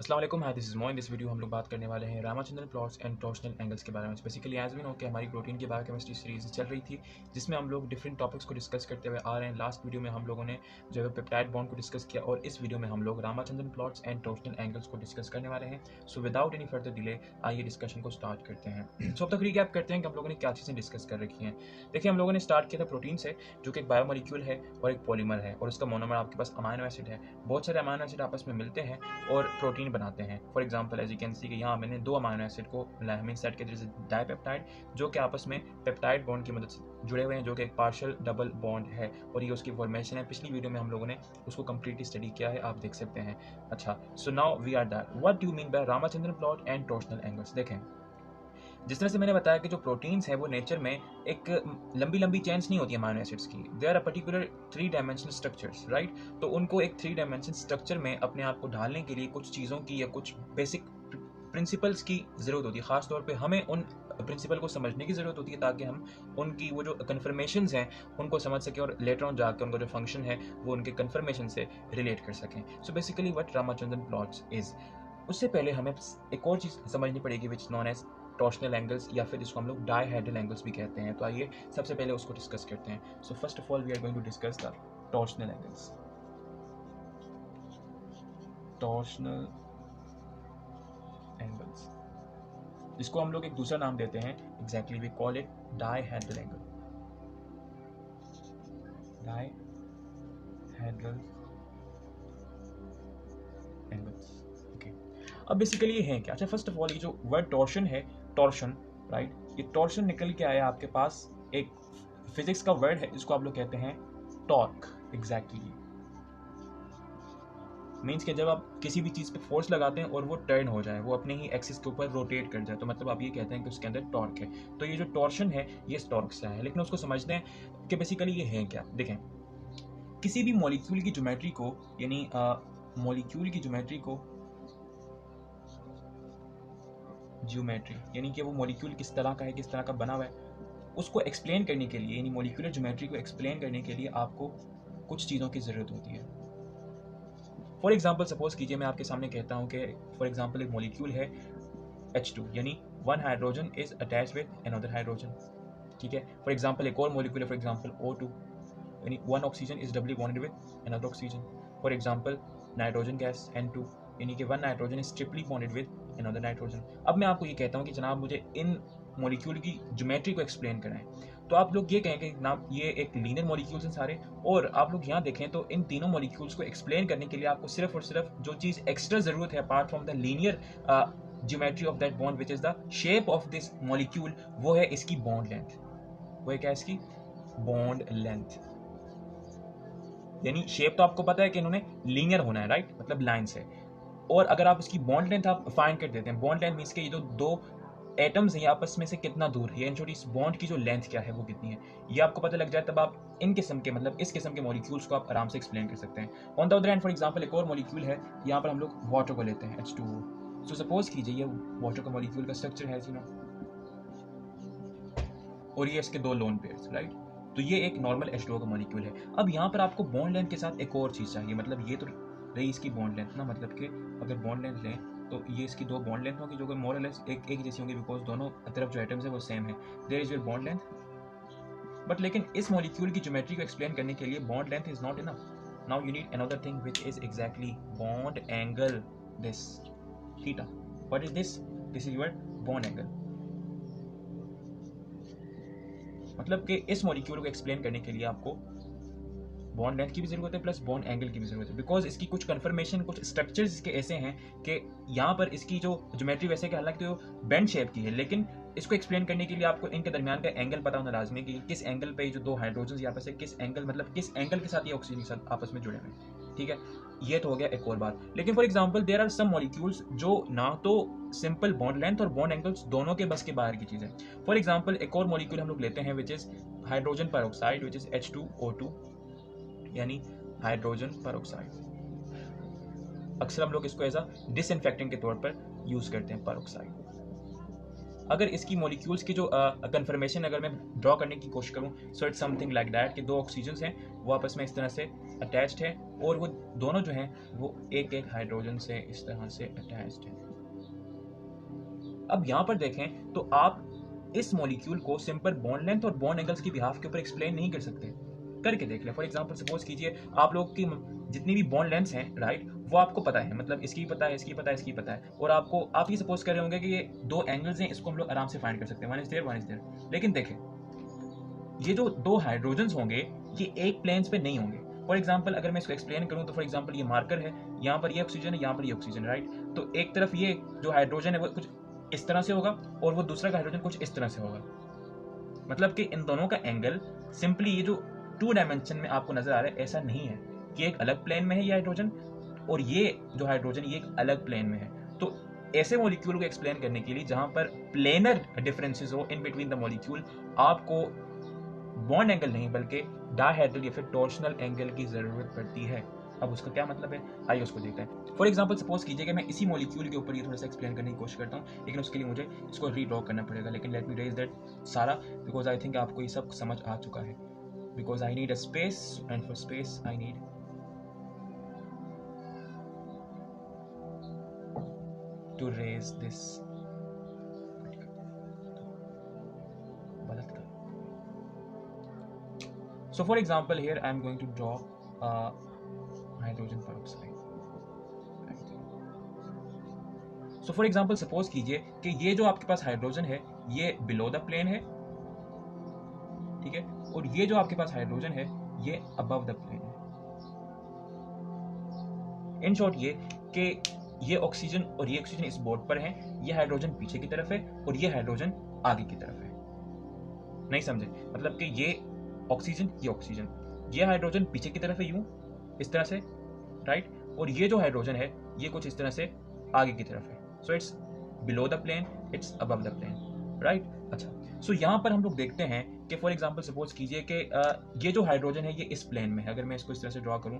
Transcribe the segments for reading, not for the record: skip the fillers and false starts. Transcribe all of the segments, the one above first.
अस्सलाम वालेकुम, hi this is Moin. This video हम लोग बात करने वाले हैं Ramachandran plots and torsional angles के बारे में। बेसिकली एज वी नो कि हमारी प्रोटीन की बायोकेमिस्ट्री सीरीज चल रही थी जिसमें हम लोग डिफरेंट टॉपिक्स को डिस्कस करते हुए आ रहे हैं। लास्ट वीडियो में हम लोगों ने जो है पेप्टाइड बॉन्ड को डिस्कस किया और इस वीडियो में हम लोग Ramachandran plots and torsional angles को डिस्कस करने वाले हैं। So without any further delay आइए डिस्कशन को स्टार्ट करते हैं। सो अब तक रिकैप करते हैं कि हम लोगों ने क्या चीज़ें डिस्कस कर रखी हैं। देखिए, हम लोगों ने स्टार्ट किया था प्रोटीन से, जो कि एक बायोमोलिक्यूल है और एक पॉलीमर है और उसका मोनोमर आपके पास अमाइनो एसिड है। बहुत सारे अमाइनो एसिड आपस में मिलते हैं और प्रोटीन बनाते हैं। For example as you can see कि यहाँ मैंने दो अमाइनो एसिड को मीन सेट किया जैसे डाइपेप्टाइड, जो कि आपस में पेप्टाइड बॉन्ड की मदद से जुड़े हुए हैं, जो कि एक पार्शियल डबल बॉन्ड है और ये उसकी फॉर्मेशन है। पिछली वीडियो में हम लोगों ने उसको कंप्लीटली स्टडी किया है, आप देख सकते हैं। अच्छा, so now we are that what do mean by Ramachandran plot and torsional angles. देखें, जिस तरह से मैंने बताया कि जो प्रोटीन्स हैं वो नेचर में एक लंबी लंबी चेन्स नहीं होती अमाइनो एसिड्स की, they are a particular 3 dimensional structures, right. तो उनको एक 3 डायमेंशन स्ट्रक्चर में अपने आप को ढालने के लिए कुछ चीज़ों की या कुछ बेसिक प्रिंसिपल्स की ज़रूरत होती है। ख़ास तौर पे हमें उन प्रिंसिपल को समझने की ज़रूरत होती है ताकि हम उनकी वो जो कन्फर्मेशंस हैं उनको समझ सकें और लेटर ऑन जाकर उनका जो फंक्शन है वो उनके कन्फर्मेशन से रिलेट कर सकें। So basically what Ramachandran plots is. उससे पहले हमें एक और चीज़ समझनी पड़ेगी which known as torsional angles, या फिर जिसको हम लोग डायहेड्रल एंगल्स भी कहते हैं। तो आइए सबसे पहले उसको डिस्कस करते हैं। So first of all we are going to discuss the torsional angles. Torsional angles, इसको हम लोग एक दूसरा नाम देते हैं, exactly we call it dihedral angle. Dihedral angles, okay. अब बेसिकली ये है क्या? अच्छा, फर्स्ट ऑफ ऑल ये जो वर्ड टॉर्शन है, टॉर्शन, राइट, ये टॉर्शन निकल के आया आपके पास एक फिजिक्स का वर्ड है जिसको आप लोग कहते हैं टॉर्क। एग्जैक्टली मीन्स कि जब आप किसी भी चीज़ पे फोर्स लगाते हैं और वो टर्न हो जाए, वो अपने ही एक्सिस के ऊपर रोटेट कर जाए, तो मतलब आप ये कहते हैं कि उसके अंदर टॉर्क है। तो ये जो टॉर्शन है ये इस टॉर्क से आया है। लेकिन उसको समझते हैं कि बेसिकली ये है क्या। देखें, किसी भी मॉलिक्यूल की ज्योमेट्री को, यानी मॉलिक्यूल की ज्योमेट्री को, ज्योमेट्री यानी कि वो मॉलिक्यूल किस तरह का है, किस तरह का बना हुआ है, उसको एक्सप्लेन करने के लिए, यानी मॉलिक्यूलर ज्योमेट्री को एक्सप्लेन करने के लिए आपको कुछ चीज़ों की ज़रूरत होती है। फॉर एग्जाम्पल सपोज कीजिए मैं आपके सामने कहता हूँ कि फॉर एग्जाम्पल एक मॉलिक्यूल है H2, यानी one hydrogen is attach with another hydrogen, ठीक है। फॉर एग्जाम्पल एक और मॉलिक्यूल है, फॉर एग्जाम्पल O2, यानी one oxygen is doubly bonded with another oxygen. For example nitrogen gas N2, यानी कि one nitrogen is triply bonded with another nitrogen. अब मैं आपको ये कहता हूँ कि जनाब मुझे इन मॉलिक्यूल की ज्योमेट्री को एक्सप्लेन कराएं, तो आप लोग ये कहेंगे जनाब ये एक लीनियर मॉलिक्यूल्स हैं सारे, और आप लोग यहाँ देखें तो इन तीनों मॉलिक्यूल्स को एक्सप्लेन करने के लिए आपको सिर्फ और सिर्फ जो चीज़ एक्स्ट्रा ज़रूरत है apart from the linear geometry of that bond which is the shape of this molecule, वो है इसकी बॉन्ड लेंथ। वो है क्या? इसकी बॉन्ड लेंथ। यानी शेप तो आपको पता है कि इन्होंने लीनियर होना है, राइट, मतलब लाइन से। और अगर आप इसकी बॉन्ड लेंथ आप फाइंड कर देते हैं, बॉन्ड लेंथ मीन्स के ये जो दो एटम्स हैं आपस में से कितना दूर है, छोटी इस बॉन्ड की जो लेंथ क्या है वो कितनी है, ये आपको पता लग जाए, तब आप इन किस्म के मतलब इस किस्म के मॉलिक्यूल्स को आप आराम से एक्सप्लेन कर सकते हैं। On the other hand for example एक और मॉलिक्यूल है, यहाँ पर हम लोग वाटर को लेते हैं H2O। सो सपोज कीजिए ये वाटर का मॉलिक्यूल का स्ट्रक्चर है जी ना, और ये इसके दो लोन पेयर्स, राइट। तो ये एक नॉर्मल H2O का मॉलिक्यूल है। अब यहाँ पर आपको बॉन्ड लेंथ के साथ एक और चीज़ चाहिए, मतलब ये तो रही इसकी बॉन्ड लेंथ ना, मतलब कि अगर बॉन्ड लेंथ लें तो ये इसकी दो बॉन्ड लेंथ होगी जो कि मोर और लेस एक जैसी होंगी, बिकॉज दोनों तरफ जो एटम्स है वो सेम है। There is your bond length. But लेकिन इस मॉलिक्यूल की ज्योमेट्री को एक्सप्लेन करने के लिए bond length is not enough. Now you need another thing which is exactly bond angle, this theta. What is this? This is your bond angle. मतलब कि इस मॉलिक्यूल को एक्सप्लेन करने के लिए आपको बॉन्ड लेंथ की भी जरूरत है प्लस बॉन्ड एंगल की भी जरूरत है, बिकॉज इसकी कुछ कन्फर्मेशन, कुछ स्ट्रक्चर्स इसके ऐसे हैं कि यहाँ पर इसकी जो ज्योमेट्री वैसे कि हालांकि तो बेंड शेप की है, लेकिन इसको एक्सप्लेन करने के लिए आपको इनके दरमियान का एंगल पता होना लाजमी है कि किस एंगल पे जो दो हाइड्रोजन यहाँ पर से किस एंगल, मतलब किस एंगल के साथ ये ऑक्सीजन के साथ आपस में जुड़े हुए हैं, ठीक है। ये तो हो गया एक और बात। लेकिन for example there are some molecules जो ना तो सिंपल बॉन्ड लेंथ और बॉन्ड एंगल्स दोनों के बस के बाहर की चीज़ है। फॉर एग्जाम्पल एक और मॉलिक्यूल हम लोग लेते हैं which is hydrogen peroxide, which is H2O2, यानी हाइड्रोजन पेरोक्साइड। अक्सर हम लोग इसको एज अ डिसइंफेक्टेंट के तौर पर यूज करते हैं, पेरोक्साइड। अगर इसकी मॉलिक्यूल्स की जो कन्फर्मेशन अगर मैं ड्रॉ करने की कोशिश करूं, so it's something like that कि दो ऑक्सीजन हैं वो आपस में इस तरह से अटैच्ड है और वो दोनों जो हैं वो एक एक हाइड्रोजन से इस तरह से अटैच्ड है। अब यहाँ पर देखें तो आप इस मॉलिक्यूल को सिंपल बॉन्ड लेंथ और बॉन्ड एंगल्स की बिहाफ के ऊपर एक्सप्लेन नहीं कर सकते। करके देख लें। फॉर एग्जांपल सपोज कीजिए आप लोग की जितनी भी बॉन्ड लेंथ्स हैं, राइट, वो आपको पता है, मतलब इसकी पता है, इसकी पता है, इसकी पता है, और आप ये सपोज कर रहे होंगे कि ये दो एंगल्स हैं, इसको हम लोग आराम से फाइंड कर सकते हैं, one is there, one is there. लेकिन देखें ये जो दो हाइड्रोजन्स होंगे ये एक प्लेन्स पे नहीं होंगे। फॉर एग्जाम्पल अगर मैं इसको एक्सप्लेन करूं तो फॉर एग्जाम्पल ये मार्कर है, यहाँ पर ये ऑक्सीजन है, यहाँ पर ये ऑक्सीजन, राइट। तो एक तरफ ये जो हाइड्रोजन है वो कुछ इस तरह से होगा और वो दूसरा का हाइड्रोजन कुछ इस तरह से होगा। मतलब कि इन दोनों का एंगल सिंपली ये जो 2 डायमेंशन में आपको नजर आ रहा है ऐसा नहीं है कि एक अलग प्लेन में है ये हाइड्रोजन और ये जो हाइड्रोजन ये एक अलग प्लेन में है। तो ऐसे मॉलिक्यूल को एक्सप्लेन करने के लिए जहां पर प्लेनर डिफरेंसेस हो इन बिटवीन द मॉलिक्यूल, आपको बॉन्ड एंगल नहीं बल्कि डायहेड्रल या फिर टॉर्शनल एंगल की जरूरत पड़ती है। अब उसका क्या मतलब है, आइए उसको देखते हैं। फॉर एग्जांपल सपोज कीजिए कि मैं इसी मॉलिक्यूल के ऊपर ये थोड़ा सा एक्सप्लेन करने की कोशिश करता हूँ, लेकिन उसके लिए मुझे इसको रीड्रॉ करना पड़ेगा। लेकिन लेट मी रेज दैट सारा बिकॉज आई थिंक आपको ये सब समझ आ चुका है। Because I need a space and for space I need to raise this. So for example here I am going to draw hydrogen peroxide. So for example suppose कीजिए कि ये जो आपके पास हाइड्रोजन है ये बिलो द प्लेन है, ठीक है, और ये जो आपके पास हाइड्रोजन है ये अबव द प्लेन है। इन शॉर्ट ये कि ये ऑक्सीजन और ये ऑक्सीजन इस बोर्ड पर है, ये हाइड्रोजन पीछे की तरफ है और ये हाइड्रोजन आगे की तरफ है। नहीं समझे, मतलब कि ये ऑक्सीजन, ये हाइड्रोजन पीछे की तरफ है यूं इस तरह से, राइट, और ये जो हाइड्रोजन है ये कुछ इस तरह से आगे की तरफ है। So it's below the plane, it's above the plane, right. अच्छा, सो यहाँ पर हम लोग देखते हैं कि फॉर एग्जांपल सपोज कीजिए कि ये जो हाइड्रोजन है ये इस प्लेन में है। अगर मैं इसको इस तरह से ड्रॉ करूँ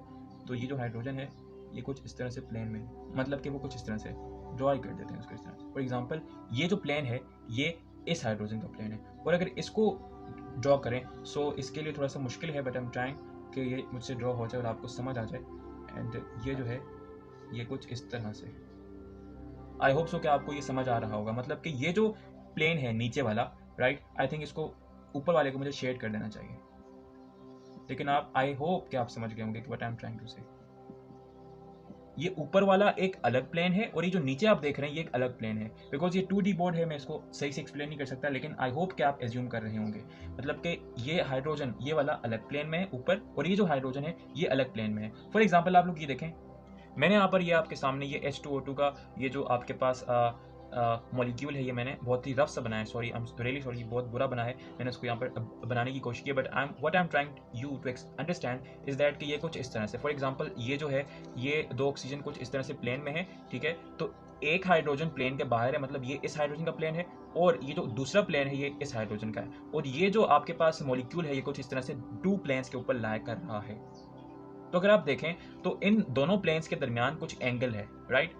तो ये जो हाइड्रोजन है ये कुछ इस तरह से प्लेन में, मतलब कि वो कुछ इस तरह से ड्रॉ कर देते हैं उसको इस तरह। फॉर एग्जाम्पल ये जो प्लेन है ये इस हाइड्रोजन का प्लेन है, और अगर इसको ड्रॉ करें सो इसके लिए थोड़ा सा मुश्किल है, बट आई एम ट्राइंग कि ये मुझसे ड्रॉ हो जाए और आपको समझ आ जाए। एंड ये जो है ये कुछ इस तरह से, आई होप सो कि आपको ये समझ आ रहा होगा। मतलब कि ये जो प्लेन है नीचे वाला, राइट, आई थिंक इसको ऊपर वाले को मुझे शेड कर देना चाहिए, लेकिन आप आई होप कि आप समझ गए होंगे कि what I am trying to say. ये ऊपर वाला एक अलग प्लेन है और ये जो नीचे आप देख रहे हैं ये एक अलग प्लेन है। बिकॉज ये 2D बोर्ड है मैं इसको सही से एक्सप्लेन नहीं कर सकता, लेकिन आई होप कि आप एज्यूम कर रहे होंगे। मतलब कि ये हाइड्रोजन ये वाला अलग प्लेन में है ऊपर, और ये जो हाइड्रोजन है ये अलग प्लेन में है। फॉर एग्जाम्पल आप लोग ये देखें, मैंने यहाँ पर ये आपके सामने ये H2O2 का ये जो आपके पास मॉलिक्यूल है ये मैंने बहुत ही रफ सा बनाया है। Sorry, I am really sorry, बहुत बुरा बना है, मैंने उसको यहाँ पर बनाने की कोशिश की। But what I am trying you to understand is that कि ये कुछ इस तरह से, फॉर एग्जांपल ये जो है ये दो ऑक्सीजन कुछ इस तरह से प्लेन में है, ठीक है। तो एक हाइड्रोजन प्लेन के बाहर है, मतलब ये इस हाइड्रोजन का प्लेन है, और ये जो दूसरा प्लेन है ये इस हाइड्रोजन का है, और ये जो आपके पास मॉलिक्यूल है ये कुछ इस तरह से 2 प्लेन्स के ऊपर लाई कर रहा है। तो अगर आप देखें तो इन दोनों प्लेन्स के दरमियान कुछ एंगल है, राइट।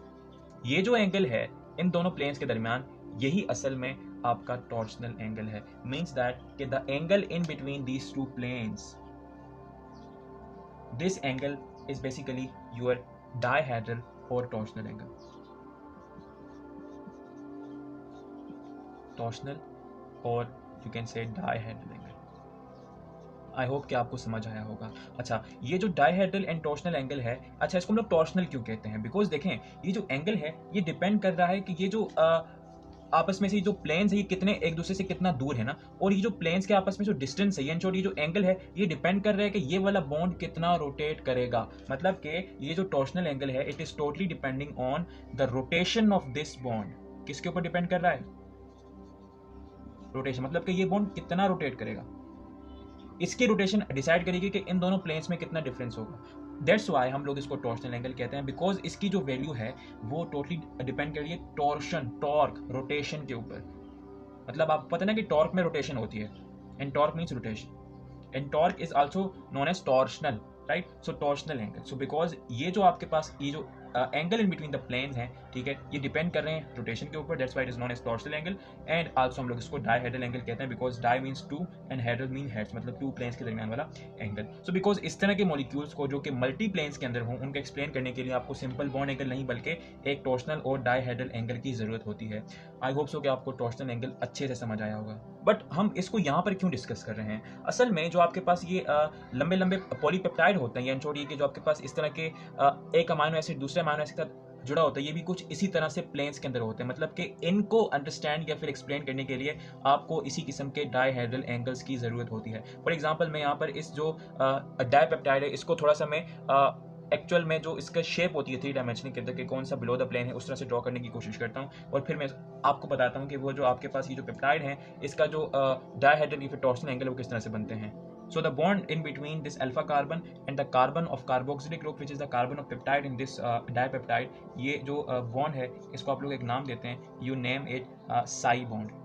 ये जो एंगल है इन दोनों प्लेन्स के दरमियान यही असल में आपका टॉर्शनल एंगल है। मींस दैट कि the angle in between these 2 planes, this angle is basically your dihedral और टॉर्शनल एंगल। टॉर्शनल और you can say dihedral angle. I hope कि आपको समझ आया होगा। अच्छा, ये जो डायहेड्रल एंड टॉर्शनल एंगल है, अच्छा इसको हम लोग टॉर्शनल क्यों कहते हैं? बिकॉज देखें ये जो एंगल है ये डिपेंड कर रहा है कि ये जो आपस में से जो प्लेन्स है ये कितने एक दूसरे से कितना दूर है ना, और ये जो प्लेन्स के आपस में जो डिस्टेंस है, यानी ये जो एंगल है ये डिपेंड कर रहा है कि ये वाला बॉन्ड कितना रोटेट करेगा। मतलब कि ये जो टॉर्शनल एंगल है it is totally depending on the rotation of this bond. किसके ऊपर डिपेंड कर रहा है? रोटेशन, मतलब कि ये बॉन्ड कितना रोटेट करेगा, इसकी रोटेशन डिसाइड करेगी कि इन दोनों प्लेन्स में कितना डिफरेंस होगा। दैट्स वाई हम लोग इसको टॉर्शनल एंगल कहते हैं, बिकॉज इसकी जो वैल्यू है वो टोटली डिपेंड कर रही है टॉर्शन, टॉर्क, रोटेशन के ऊपर। मतलब आपको पता है ना कि टॉर्क में रोटेशन होती है, and torque means rotation, and torque is also known as torsional, right. So torsional angle, so because ये जो आपके पास ये जो angle in between the planes हैं, ठीक है, ये डिपेंड कर रहे हैं रोटेशन के ऊपर, that's why it is known as torsional angle. And also हम लोग इसको डायहेड्रल एंगल कहते हैं, because di means two and hedral mean heads, मतलब टू प्लेन्स के दरमियान वाला एंगल। सो बिकॉज इस तरह के मॉलिक्यूल्स को जो कि मल्टी प्लेन्स के अंदर हों, उनको एक्सप्लेन करने के लिए आपको सिंपल बॉन्ड एंगल नहीं बल्कि एक टॉर्शनल और डायहेड्रल एंगल की जरूरत होती है। आई होप सो कि आपको टॉर्शनल एंगल अच्छे से समझ आया होगा। बट हम इसको यहाँ पर क्यों डिस्कस कर रहे हैं? असल में जो आपके पास ये लंबे लंबे पॉलीपेप्टाइड होते हैं, या छोड़िए कि जो आपके पास इस तरह के एक अमाइनो एसिड दूसरे अमाइनो एसिड के साथ जुड़ा होता है, ये भी कुछ इसी तरह से प्लेन्स के अंदर होते हैं। मतलब कि इनको अंडरस्टैंड या फिर एक्सप्लेन करने के लिए आपको इसी किस्म के डायहेड्रल एंगल्स की ज़रूरत होती है। फॉर एग्जांपल मैं यहाँ पर इस जो डायपेप्टाइड है, इसको थोड़ा सा मैं एक्चुअल में जो इसका शेप होती है 3 डायमेंशनल के अंदर कि कौन सा बिलो द प्लेन है, उस तरह से ड्रॉ करने की कोशिश करता हूँ, और फिर मैं आपको बताता हूँ कि वो जो आपके पास ये जो पेप्टाइड है, इसका जो डायहेड्रल या फिर टॉर्शनल एंगल वो किस तरह से बनते हैं। So the bond in between this alpha carbon and the carbon of carboxylic group, which is the carbon of peptide in this dipeptide, ये जो bond है इसको आप लोग एक नाम देते हैं, you name it psi bond,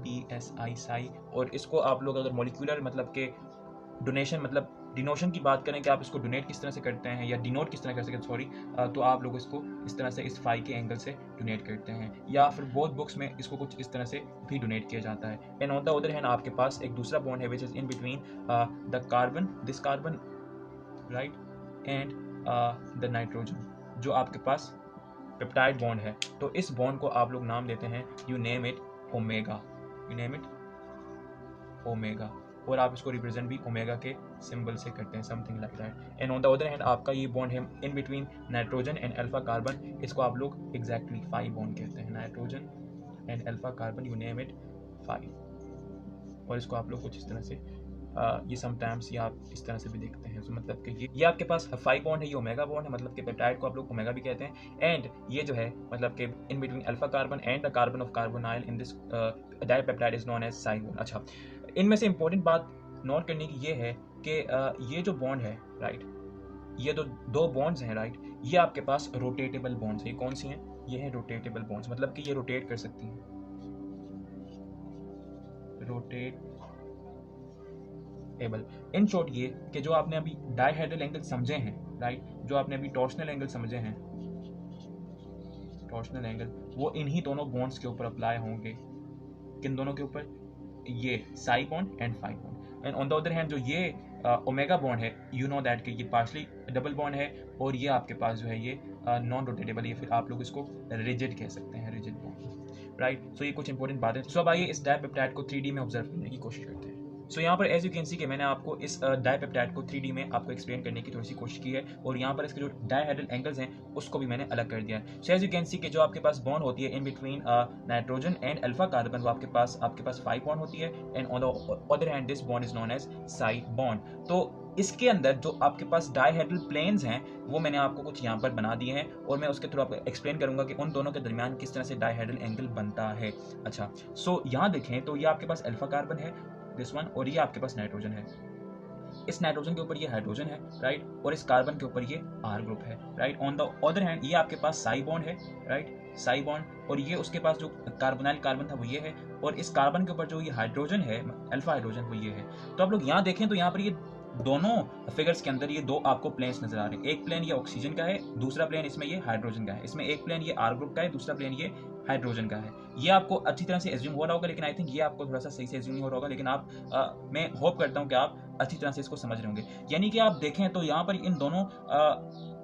PSI psi। और इसको आप लोग अगर मॉलिक्यूलर मतलब के डोनेशन मतलब डिनोशन की बात करें कि आप इसको डोनेट किस तरह से करते हैं या डिनोट किस तरह कर सकते हैं, सॉरी, तो आप लोग इसको इस तरह से इस फाई के एंगल से डोनेट करते हैं, या फिर बोथ बुक्स में इसको कुछ इस तरह से भी डोनेट किया जाता है। And on the other hand आपके पास एक दूसरा बॉन्ड है which is in between the carbon, this carbon, right, and the nitrogen, जो आपके पास पेप्टाइड बॉन्ड है। तो इस बॉन्ड को आप लोग नाम देते हैं, you name it omega, you name it omega, और आप इसको रिप्रेजेंट भी ओमेगा के सिंबल से करते हैं, something like that. And on the other hand आपका ये बॉन्ड है in between nitrogen and alpha carbon, इसको आप लोग एग्जैक्टली 5 बॉन्ड कहते हैं, nitrogen and alpha carbon, you name it 5। और इसको आप लोग कुछ इस तरह से ये समटाइम्स या आप इस तरह से भी देखते हैं, तो मतलब कि ये आपके पास 5 बॉन्ड है, ये ओमेगा बॉन्ड है, मतलब कि पेप्टाइड को आप लोग ओमेगा भी कहते हैं। एंड ये जो है मतलब कि in between alpha carbon and the carbon of carbonyl in this dipeptide is known as psi bond. अच्छा, इनमें से इंपॉर्टेंट बात नोट करने की ये है कि ये जो बॉन्ड है, राइट, ये दो बॉन्ड्स हैं, राइट, ये आपके पास रोटेटेबल बॉन्ड्स हैं। कौन सी हैं? ये हैं रोटेटेबल बॉन्ड्स, मतलब कि ये रोटेट कर सकती हैं, रोटेटेबल। इन शॉर्ट ये कि जो आपने अभी डायहेड्रल एंगल समझे हैं, राइट, जो आपने अभी टॉर्शनल एंगल समझे हैं, टॉर्शनल एंगल, वो इन्हीं दोनों बॉन्ड्स के ऊपर अप्लाई होंगे। किन दोनों के ऊपर? ये psi bond and phi bond. And on the other hand जो ये ओमेगा बॉन्ड है, यू नो दैट कि ये पार्शली डबल बॉन्ड है, और ये आपके पास जो है ये नॉन रोटेटेबल, या फिर आप लोग इसको रिजिड कह सकते हैं, रिजिड बॉन्ड, राइट। सो ये कुछ इंपॉर्टेंट बात है। सो अब आइए इस डाइपेप्टाइड को 3D में ऑब्जर्व करने की कोशिश करते हैं। सो यहाँ पर एज यू कैन सी कि मैंने आपको इस डाइपेप्टाइड को 3D में आपको एक्सप्लेन करने की थोड़ी सी कोशिश की है, और यहाँ पर इसके जो डायहेड्रल एंगल्स हैं उसको भी मैंने अलग कर दिया है। So as you can see कि जो आपके पास बॉन्ड होती है in between nitrogen and alpha carbon, वो आपके पास 5 बॉन्ड होती है, and on the other hand this bond is known as psi bond. तो इसके अंदर जो आपके पास डायहेड्रल प्लेन्स हैं वो मैंने आपको कुछ यहाँ पर बना दिए हैं, और मैं उसके थ्रू आपको एक्सप्लेन करूंगा कि उन दोनों के दरमियान किस तरह से डायहेड्रल एंगल बनता है। अच्छा, सो यहाँ देखें तो ये आपके पास अल्फा कार्बन है, दिस वन, और ये आपके पास नाइट्रोजन है। इस नाइट्रोजन के ऊपर ये हाइड्रोजन है, राइट, और इस कार्बन के ऊपर ये आर ग्रुप है, right. On the other hand ये आपके पास साई बॉन्ड है, राइट, साई बॉन्ड, और ये उसके पास जो कार्बोनाइल कार्बन था वो ये है, और इस कार्बन के ऊपर जो ये हाइड्रोजन है, अल्फा हाइड्रोजन, वो ये है। तो आप लोग यहाँ देखें तो यहाँ पर ये दोनों फिगर्स के अंदर ये दो आपको प्लेन्स नजर आ रहे हैं। एक प्लेन ये ऑक्सीजन का है, दूसरा प्लेन इसमें ये हाइड्रोजन का है। इसमें एक प्लेन ये आर ग्रुप का है, दूसरा प्लेन ये हाइड्रोजन का है। ये आपको अच्छी तरह से एज्यूम हो रहा होगा, लेकिन आई थिंक ये आपको थोड़ा सा सही से एज्यूम नहीं हो रहा होगा, लेकिन आप मैं होप करता हूँ कि आप अच्छी तरह से इसको समझ रहे होंगे। यानी कि आप देखें तो यहाँ पर इन दोनों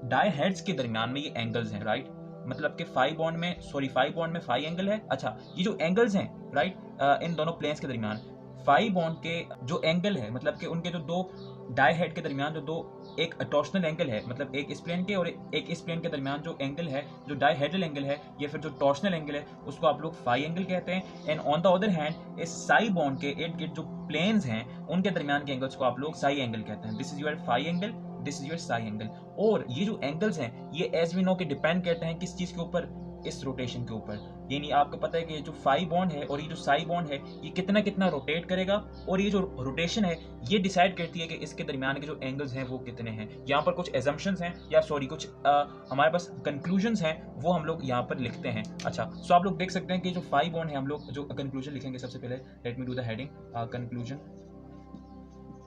डायहेड्स के दरमियान में ये एंगल्स हैं, राइट, मतलब कि 5 बॉन्ड में 5 एंगल है। अच्छा, ये जो एंगल्स हैं, राइट, इन दोनों प्लेन्स के दरमियान 5 बॉन्ड के जो एंगल है, मतलब कि उनके जो दो डायहेड के दरमियान जो दो, एक टॉर्शनल एंगल है, मतलब एक इस प्लेन के और एक इस प्लेन के दरमियान जो एंगल है, जो डायहेड्रल एंगल है, या फिर जो टॉर्शनल एंगल है, उसको आप लोग फाई एंगल कहते हैं। And on the other hand इस साई बॉन्ड के इर्द गिर्द जो प्लेन्स हैं उनके दरमियान के एंगल्स को आप लोग साई एंगल कहते हैं। This is your phi angle, this is your psi angle. और ये जो एंगल्स हैं ये एज वी नो के डिपेंड करते हैं किस चीज के ऊपर? इस रोटेशन के ऊपर। यानी आपको पता है कि जो 5 बॉन्ड है और ये जो साई बॉन्ड है ये कितना कितना रोटेट करेगा, और ये जो रोटेशन है ये डिसाइड करती है कि इसके दरमियान के जो एंगल्स हैं वो कितने हैं। यहाँ पर कुछ एजम्पशंस हैं, या सॉरी कुछ हमारे पास कंक्लूजन्स हैं, वो हम लोग यहाँ पर लिखते हैं। अच्छा, सो आप लोग देख सकते हैं कि जो 5 बॉन्ड है, हम लोग जो कंक्लूजन लिखेंगे सबसे पहले, let me do the heading conclusion.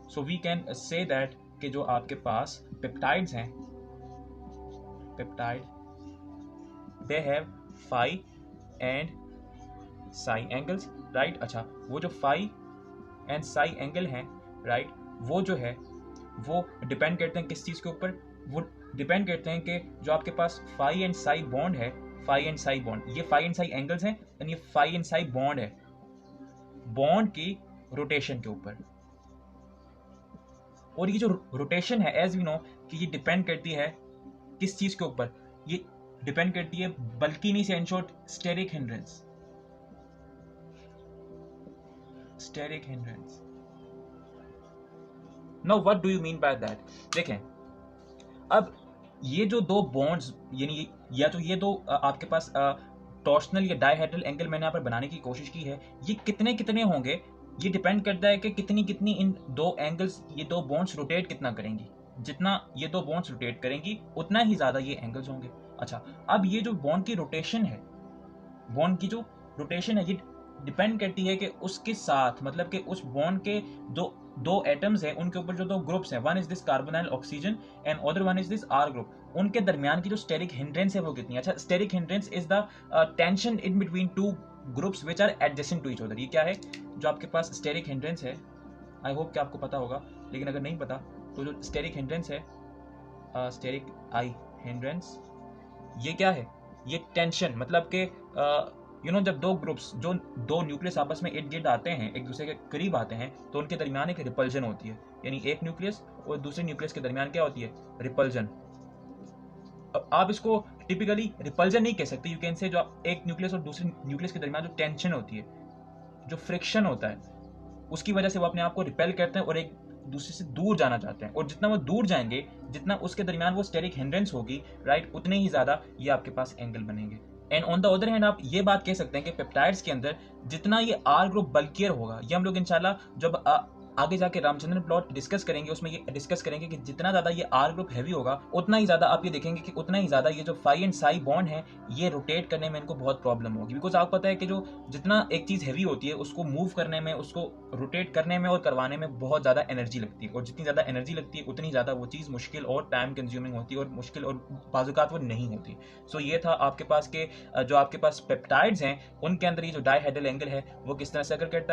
So we can say that कि जो आपके पास पेप्टाइड्स हैं, peptide they have phi and psi angles, right. अच्छा, वो जो फाई एंड साई एंगल हैं, राइट, वो जो है वो डिपेंड करते हैं किस चीज़ के ऊपर? वो डिपेंड करते हैं कि जो आपके पास फाई एंड साई बॉन्ड है, फाई एंड साई बॉन्ड, ये फाई एंड साई एंगल्स हैं एंड ये फाई एंड साई बॉन्ड है, बॉन्ड की रोटेशन के ऊपर। और ये जो रोटेशन है, एज वी नो कि ये डिपेंड करती है किस चीज के ऊपर? ये डिपेंड करती है बल्किनी से, in short steric hindrance, steric hindrance. Now what do you mean by that? देखें, अब ये जो दो बॉन्ड्स, यानी या तो ये दो आपके पास टॉर्शनल या डायहेड्रल एंगल मैंने यहाँ पर बनाने की कोशिश की है, ये कितने कितने होंगे ये डिपेंड करता है कि कितनी कितनी इन दो एंगल्स, ये दो बॉन्ड्स रोटेट कितना करेंगी। जितना ये दो बॉन्ड्स रोटेट करेंगी उतना ही ज्यादा ये एंगल्स होंगे। अच्छा, अब ये जो बॉन्ड की रोटेशन है, बॉन्ड की जो रोटेशन है, ये डिपेंड करती है कि उसके साथ, मतलब कि उस बॉन्ड के दो दो एटम्स हैं, उनके ऊपर जो दो ग्रुप्स हैं, one is this carbonyl oxygen and other one is this R group, उनके दरमियान की जो स्टेरिक हिंड्रेंस है वो कितनी है? अच्छा, steric hindrance is the tension in between two groups which are adjacent to each other. ये क्या है जो आपके पास स्टेरिक हिंड्रेंस है? आई होप कि आपको पता होगा, लेकिन अगर नहीं पता तो जो स्टेरिक हिंड्रेंस है, स्टेरिक आई हिंड्रेंस, ये क्या है? ये टेंशन, मतलब कि जब दो ग्रुप्स, जो दो न्यूक्लियस आपस में इर्द गिर्द आते हैं, एक दूसरे के करीब आते हैं, तो उनके दरमियान एक रिपल्जन होती है, यानी एक न्यूक्लियस और दूसरे न्यूक्लियस के दरमियान क्या होती है? रिपल्जन। अब आप इसको टिपिकली रिपल्जन नहीं कह सकते, यू कैन से जो एक न्यूक्लियस और दूसरे न्यूक्लियस के दरमियान जो टेंशन होती है, जो फ्रिक्शन होता है, उसकी वजह से वो अपने आप को रिपेल करते हैं और एक दूसरे से दूर जाना चाहते हैं, और जितना वो दूर जाएंगे, जितना उसके दरमियान वो स्टेरिक हिंड्रेंस होगी, राइट, उतने ही ज्यादा ये आपके पास एंगल बनेंगे। And on the other hand आप ये बात कह सकते हैं कि पेप्टाइड्स के अंदर जितना ये आर ग्रुप बल्कियर होगा, ये हम लोग इंशाल्लाह जब आगे जाके रामचंद्रन प्लॉट डिस्कस करेंगे, उसमें ये डिस्कस करेंगे कि जितना ज्यादा ये आर ग्रुप हैवी होगा, उतना ही ज्यादा आप ये देखेंगे कि उतना ही ज्यादा ये जो फाई एंड साई बॉन्ड है, ये रोटेट करने में इनको बहुत प्रॉब्लम होगी। बिकॉज आपको पता है कि जो जितना एक चीज हैवी होती है, उसको मूव करने में, उसको रोटेट करने में और करवाने में बहुत ज्यादा एनर्जी लगती है, और जितनी ज्यादा एनर्जी लगती है उतनी ज्यादा वो चीज मुश्किल और टाइम कंज्यूमिंग होती है, और मुश्किल और बाजुकात वो नहीं होती। सो ये था आपके पास के जो आपके पास पेप्टाइड्स हैं, उनके अंदर ये जो डायहेड्रल एंगल है वो किस तरह से अगर करता है।